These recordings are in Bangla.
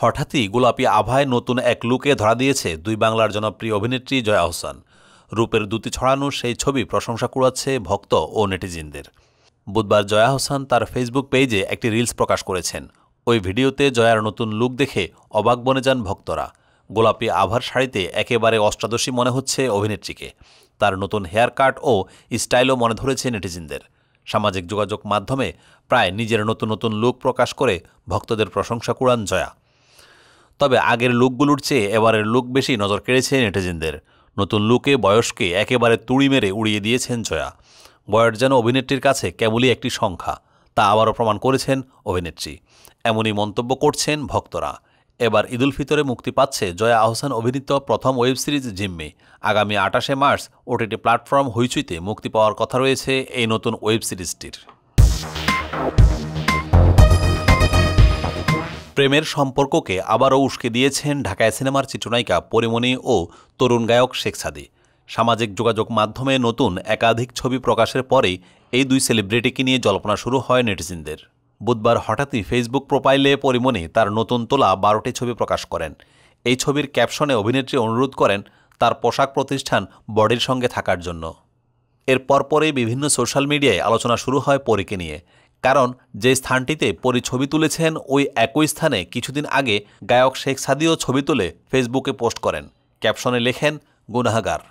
হঠাৎই গোলাপি আভায় নতুন এক লুকে ধরা দিয়েছে দুই বাংলার জনপ্রিয় অভিনেত্রী জয়া আহসান। রূপের দ্যুতি ছড়ানো সেই ছবি প্রশংসা কুড়াচ্ছে ভক্ত ও নেটিজেনদের। বুধবার জয়া আহসান তার ফেসবুক পেজে একটি রিলস প্রকাশ করেছেন। ওই ভিডিওতে জয়ার নতুন লুক দেখে অবাক বনে যান ভক্তরা। গোলাপি আভার শাড়িতে একেবারে অষ্টাদশী মনে হচ্ছে অভিনেত্রীকে। তার নতুন হেয়ার কাট ও স্টাইলও মনে ধরেছে নেটিজেনদের। সামাজিক যোগাযোগ মাধ্যমে প্রায় নিজের নতুন নতুন লুক প্রকাশ করে ভক্তদের প্রশংসা কুড়ান জয়া। তবে আগের লুকগুলোর চেয়ে এবারের লুক বেশি নজর কেড়েছে নেটিজেনদের। নতুন লুকে বয়সকে একেবারে তুড়ি মেরে উড়িয়ে দিয়েছেন জয়া। বয়স যেন অভিনেত্রীর কাছে কেবলই একটি সংখ্যা, তা আবারও প্রমাণ করেছেন অভিনেত্রী। এমনই মন্তব্য করছেন ভক্তরা। এবার ঈদুল ফিতরে মুক্তি পাচ্ছে জয়া আহসান অভিনীত প্রথম ওয়েব সিরিজ জিম্মি। আগামী 28শে মার্চ ওটিটি প্ল্যাটফর্ম হইচইতে মুক্তি পাওয়ার কথা রয়েছে এই নতুন ওয়েব সিরিজটির। প্রেমের সম্পর্ককে আবারও উস্কে দিয়েছেন ঢাকায় সিনেমার চিত্রনায়িকা পরিমণি ও তরুণ গায়ক শেখ সাদী। সামাজিক যোগাযোগ মাধ্যমে নতুন একাধিক ছবি প্রকাশের পরেই এই দুই সেলিব্রিটিকে নিয়ে জল্পনা শুরু হয় নেটিজেনদের। বুধবার হঠাৎই ফেসবুক প্রোফাইলে পরিমণি তার নতুন তোলা 12টি ছবি প্রকাশ করেন। এই ছবির ক্যাপশনে অভিনেত্রী অনুরোধ করেন তার পোশাক প্রতিষ্ঠান বডির সঙ্গে থাকার জন্য। এর পরপরই বিভিন্ন সোশ্যাল মিডিয়ায় আলোচনা শুরু হয় পরীকে নিয়ে। কারণ যে স্থানটিতে পরী ছবি তুলেছেন ওই একই স্থানে কিছুদিন আগে গায়ক শেখ সাদীও ছবি তুলে ফেসবুকে পোস্ট করেন। ক্যাপশনে লেখেন গুনাহগার।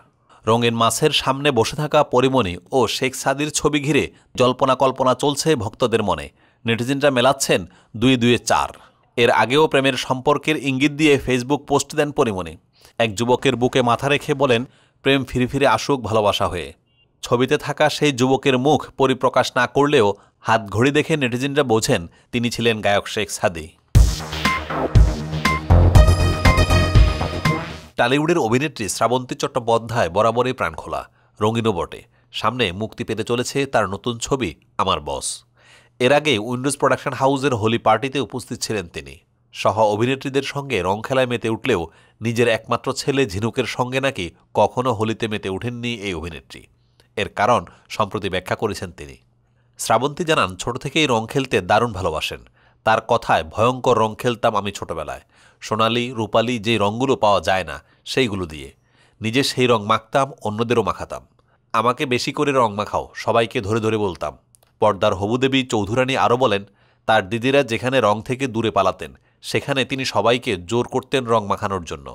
রঙিন মাছের সামনে বসে থাকা পরিমণি ও শেখ সাদীর ছবি ঘিরে জল্পনা কল্পনা চলছে ভক্তদের মনে। নেটিজেনরা মেলাচ্ছেন 2-2-4। এর আগেও প্রেমের সম্পর্কের ইঙ্গিত দিয়ে ফেসবুক পোস্ট দেন পরিমণি। এক যুবকের বুকে মাথা রেখে বলেন, প্রেম ফিরে ফিরে আসুক ভালোবাসা হয়ে। ছবিতে থাকা সেই যুবকের মুখ পরিপ্রকাশ না করলেও হাত ঘড়ি দেখে নেটিজেনরা বোঝেন তিনি ছিলেন গায়ক শেখ সাদী। টলিউডের অভিনেত্রী শ্রাবন্তী চট্টোপাধ্যায় বরাবরই প্রাণখোলা, রঙিনও বটে। সামনে মুক্তি পেতে চলেছে তার নতুন ছবি আমার বস। এর আগে উইন্ডোজ প্রোডাকশন হাউসের হোলি পার্টিতে উপস্থিত ছিলেন তিনি। সহ অভিনেত্রীদের সঙ্গে রং খেলায় মেতে উঠলেও নিজের একমাত্র ছেলে ঝিনুকের সঙ্গে নাকি কখনো হোলিতে মেতে ওঠেননি এই অভিনেত্রী। এর কারণ সম্প্রতি ব্যাখ্যা করেছেন তিনি। শ্রাবন্তী জানান, ছোট থেকেই রং খেলতে দারুণ ভালোবাসেন। তার কথায়, ভয়ঙ্কর রং খেলতাম আমি ছোটবেলায়। সোনালি রূপালি যে রঙগুলো পাওয়া যায় না সেইগুলো দিয়ে। নিজে সেই রং মাখতাম, অন্যদেরও মাখাতাম। আমাকে বেশি করে রং মাখাও, সবাইকে ধরে ধরে বলতাম। পর্দার হবুদেবী চৌধুরানী আরও বলেন, তার দিদিরা যেখানে রং থেকে দূরে পালাতেন সেখানে তিনি সবাইকে জোর করতেন রং মাখানোর জন্য।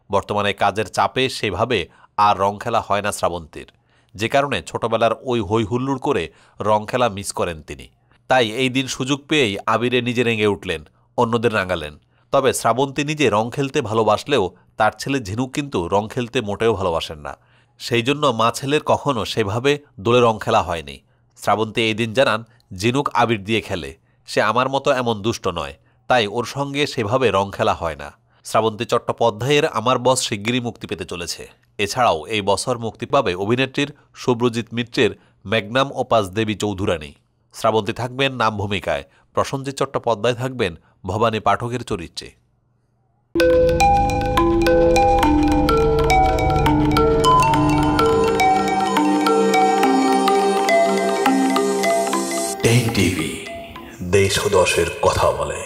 বর্তমানে কাজের চাপে সেভাবে আর রং খেলা হয় না শ্রাবন্তীর, যে কারণে ছোটবেলার ওই হই হুল্লোড় করে রং খেলা মিস করেন তিনি। তাই এই দিন সুযোগ পেয়েই আবিরে নিজে রেঙে উঠলেন, অন্যদের রাঙালেন। তবে শ্রাবন্তী নিজে রং খেলতে ভালোবাসলেও তার ছেলে ঝিনুক কিন্তু রং খেলতে মোটেও ভালোবাসেন না। সেই জন্য মা ছেলের কখনও সেভাবে দোলে রং খেলা হয়নি। শ্রাবন্তী এই দিন জানান, ঝিনুক আবির দিয়ে খেলে, সে আমার মতো এমন দুষ্ট নয়, তাই ওর সঙ্গে সেভাবে রং খেলা হয় না। শ্রাবন্তী চট্টোপাধ্যায়ের আমার বস শিগগিরই মুক্তি পেতে চলেছে। এছাড়াও এই বছর মুক্তি পাবে অভিনেত্রীর শুভ্রজিৎ মিত্রের ম্যাগনাম ওপাস দেবী চৌধুরানী। শ্রাবন্তী থাকবেন নাম ভূমিকায়, প্রসেনজিৎ চট্টোপাধ্যায় থাকবেন ভবানী পাঠকের চরিত্রে। টেন টিভি, দেশ ও দশের কথা বলে।